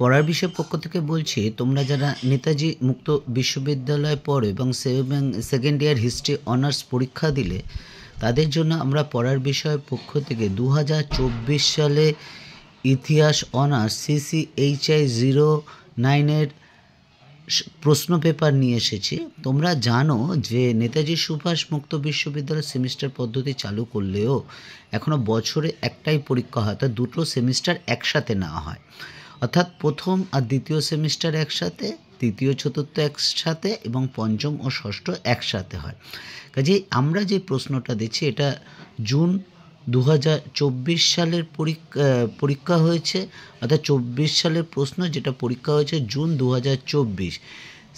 পড়ার বিষয় পক্ষ থেকে বলছি, তোমরা যারা নেতাজি মুক্ত বিশ্ববিদ্যালয়ে পড়ো এবং সেকেন্ড ইয়ার হিস্ট্রি অনার্স পরীক্ষা দিলে, তাদের জন্য আমরা পড়ার বিষয়ের পক্ষ থেকে 2024 সালে ইতিহাস অনার্স CCHI 09-এর প্রশ্ন পেপার নিয়ে এসেছি। তোমরা জানো যে নেতাজি সুভাষ মুক্ত বিশ্ববিদ্যালয় সেমিস্টার পদ্ধতি চালু করলেও এখনও বছরে একটাই পরীক্ষা হয়, অর্থাৎ দুটো সেমিস্টার একসাথে নেওয়া হয়। অর্থাৎ প্রথম আর দ্বিতীয় সেমিস্টার একসাথে, তৃতীয় চতুর্থ একসাথে এবং পঞ্চম ও ষষ্ঠ একসাথে হয়। কাজেই আমরা যে প্রশ্নটা দিচ্ছি এটা জুন 2024 সালের পরীক্ষা হয়েছে, অর্থাৎ 24 সালের প্রশ্ন যেটা পরীক্ষা হয়েছে জুন 2024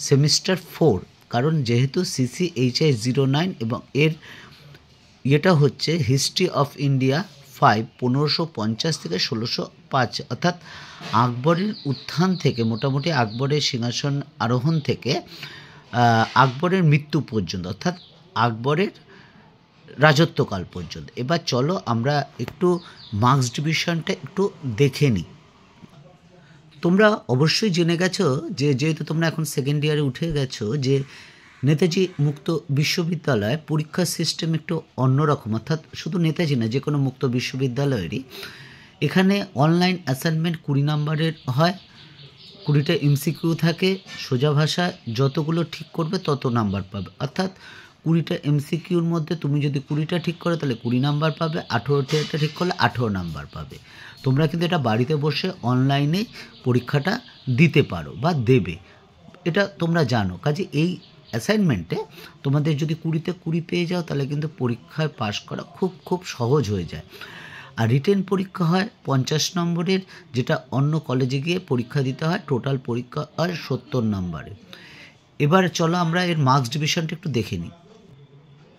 সেমিস্টার 4। কারণ যেহেতু CCHI 09 এবং এর এটা হচ্ছে হিস্ট্রি অফ ইন্ডিয়া 5 1550 থেকে 1605, অর্থাৎ আকবরের উত্থান থেকে মোটামুটি আকবরের সিংহাসন আরোহণ থেকে আকবরের মৃত্যু পর্যন্ত, অর্থাৎ আকবরের রাজত্বকাল পর্যন্ত। এবার চলো আমরা একটু মার্কস ডিভিশনটা একটু দেখে নিই। তোমরা অবশ্যই জেনে গেছো যে যেহেতু তোমরা এখন সেকেন্ড ইয়ারে উঠে গেছো যে নেতাজি মুক্ত বিশ্ববিদ্যালয় পরীক্ষার সিস্টেম একটু অন্যরকম, অর্থাৎ শুধু নেতাজি না, যে কোনো মুক্ত বিশ্ববিদ্যালয়েরই এখানে অনলাইন অ্যাসাইনমেন্ট 20 নম্বরের হয়, 20টা MCQ থাকে। সোজা ভাষা যতগুলো ঠিক করবে তত নাম্বার পাবে, অর্থাৎ 20টা MCQর মধ্যে তুমি যদি 20টা ঠিক করো তাহলে 20 নাম্বার পাবে, 18টা ঠিক করলে 18 নাম্বার পাবে। তোমরা কিন্তু এটা বাড়িতে বসে অনলাইনে পরীক্ষাটা দিতে পারো বা দেবে, এটা তোমরা জানো। কাজে এই অ্যাসাইনমেন্টে তোমাদের যদি 20তে 20 পেয়ে যাও তাহলে কিন্তু পরীক্ষায় পাশ করা খুব সহজ হয়ে যায়। আর রিটেন পরীক্ষা হয় 50 নম্বরের, যেটা অন্য কলেজে গিয়ে পরীক্ষা দিতে হয়। টোটাল পরীক্ষা হয় 70 নম্বরের। এবার চলো আমরা এর মার্কস ডিভিশনটা একটু দেখে নিই।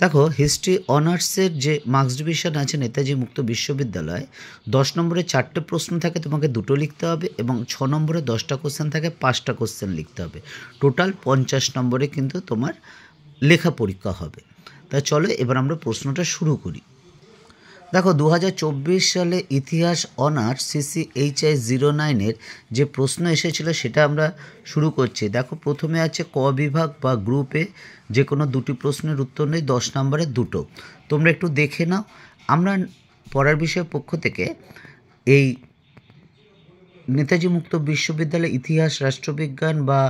দেখো, হিস্ট্রি অনার্সের যে মার্কস ডিভিশন আছে নেতাজি মুক্ত বিশ্ববিদ্যালয়, 10 নম্বরে 4টে প্রশ্ন থাকে, তোমাকে 2টো লিখতে হবে, এবং 6 নম্বরে 10টা কোশ্চেন থাকে, 5টা কোশ্চেন লিখতে হবে। টোটাল 50 নম্বরে কিন্তু তোমার লেখা পরীক্ষা হবে। তা চলো এবার আমরা প্রশ্নটা শুরু করি। দেখো, 2024 সালে ইতিহাস অনার্স CCHI 09-এর যে প্রশ্ন এসেছিল সেটা আমরা শুরু করছি। দেখো, প্রথমে আছে ক বিভাগ বা গ্রুপে যে কোনো 2টি প্রশ্নের উত্তর নেই, 10 নম্বরের 2টো। তোমরা একটু দেখে নাও। আমরা পড়ার বিষয়ের পক্ষ থেকে এই নেতাজি মুক্ত বিশ্ববিদ্যালয় ইতিহাস, রাষ্ট্রবিজ্ঞান বা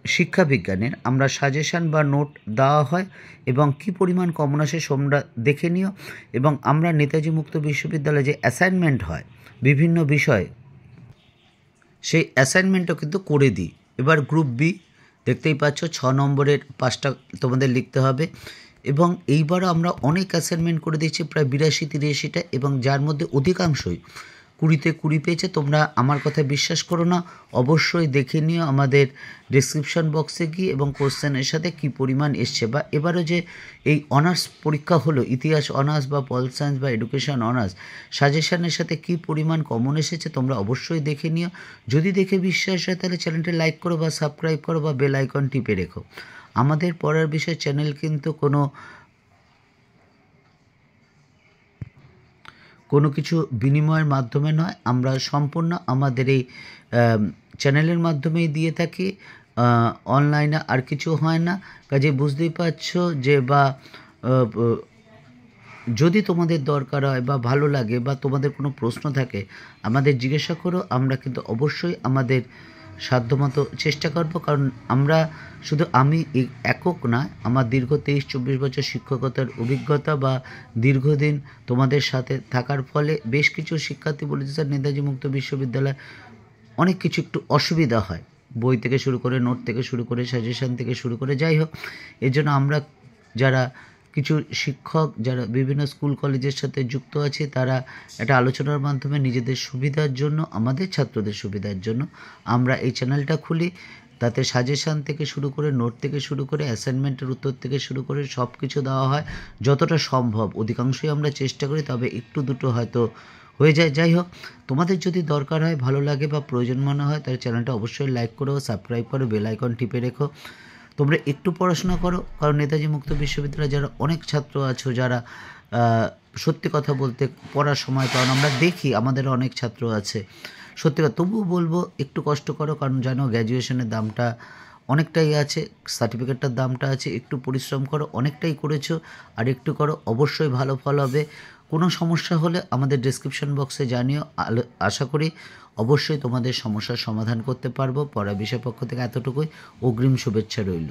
শিক্ষা বিজ্ঞানের আমরা সাজেশান বা নোট দেওয়া হয়, এবং কি পরিমাণ কমন আসে তোমরা দেখে নিও। এবং আমরা নেতাজি মুক্ত বিশ্ববিদ্যালয়ে যে অ্যাসাইনমেন্ট হয় বিভিন্ন বিষয়ে, সেই অ্যাসাইনমেন্টও কিন্তু করে দিই। এবার গ্রুপ বি দেখতেই পাচ্ছ, 6 নম্বরের 5টা তোমাদের লিখতে হবে, এবং এইবারও আমরা অনেক অ্যাসাইনমেন্ট করে দিচ্ছি, প্রায় 82-83টা, এবং যার মধ্যে অধিকাংশই 20তে 20 পেয়েছে। তোমরা আমার কথা বিশ্বাস করো না, অবশ্যই দেখে নিও আমাদের ডেসক্রিপশন বক্সে গিয়ে, এবং কোশ্চেনের সাথে কি পরিমাণ এসছে, বা এবারও যে এই অনার্স পরীক্ষা হলো ইতিহাস অনার্স বা পল সায়েন্স বা এডুকেশন অনার্স, সাজেশনের সাথে কি পরিমাণ কমন এসেছে তোমরা অবশ্যই দেখে নিও। যদি দেখে বিশ্বাস হয় তাহলে চ্যানেলটা লাইক করো বা সাবস্ক্রাইব করো বা বেল আইকন টিপে রেখো। আমাদের পড়ার বিষয় চ্যানেল কিন্তু কোনো কিছু বিনিময়ের মাধ্যমে নয়, আমরা সম্পূর্ণ আমাদের এই চ্যানেলের মাধ্যমেই দিয়ে থাকি, অনলাইনে আর কিছু হয় না। কাজে বুঝতেই পারছো যে যদি তোমাদের দরকার হয় বা ভালো লাগে বা তোমাদের কোনো প্রশ্ন থাকে আমাদের জিজ্ঞাসা করো, আমরা কিন্তু অবশ্যই আমাদের সাধ্যমতো চেষ্টা করব। কারণ আমরা শুধু আমি একক না, আমার দীর্ঘ 23-24 বছর শিক্ষকতার অভিজ্ঞতা বা দীর্ঘদিন তোমাদের সাথে থাকার ফলে বেশ কিছু শিক্ষার্থী বলেছে স্যার নেতাজি মুক্ত বিশ্ববিদ্যালয় অনেক কিছু একটু অসুবিধা হয়, বই থেকে শুরু করে নোট থেকে শুরু করে সাজেশান থেকে শুরু করে, যাই হোক এর জন্য আমরা যারা কিছু শিক্ষক যারা বিভিন্ন স্কুল কলেজের সাথে যুক্ত আছে তারা একটা আলোচনার মাধ্যমে নিজেদের সুবিধার জন্য, আমাদের ছাত্রদের সুবিধার জন্য আমরা এই চ্যানেলটা খুলি। তাতে সাজেশান থেকে শুরু করে নোট থেকে শুরু করে অ্যাসাইনমেন্টের উত্তর থেকে শুরু করে সব কিছু দেওয়া হয় যতটা সম্ভব। অধিকাংশই আমরা চেষ্টা করি, তবে একটু দুটো হয়তো হয়ে যায়। যাই হোক, তোমাদের যদি দরকার হয়, ভালো লাগে বা প্রয়োজন মনে হয় তাহলে চ্যানেলটা অবশ্যই লাইক করো, সাবস্ক্রাইব করো, বেল আইকন টিপে রেখো। তোমরা একটু পড়াশোনা করো, কারণ নেতাজি মুক্ত বিশ্ববিদ্যালয়ে যারা অনেক ছাত্র আছো যারা সত্যি কথা বলতে পড়ার সময় পাও না। আমরা দেখি আমাদের অনেক ছাত্র আছে। সত্যি কথা তবুও বলব একটু কষ্ট করো, কারণ জানো গ্র্যাজুয়েশনের দামটা অনেকটাই আছে, সার্টিফিকেটটার দামটা আছে। একটু পরিশ্রম করো, অনেকটাই করেছো, আর একটু করো, অবশ্যই ভালো ফল হবে। কোনো সমস্যা হলে আমাদের ডেসক্রিপশন বক্সে জানিও। আশা করি অবশ্যই তোমাদের সমস্যার সমাধান করতে পারবো। পড়া বিষয় পক্ষ থেকে এতটুকুই, অগ্রিম শুভেচ্ছা রইল।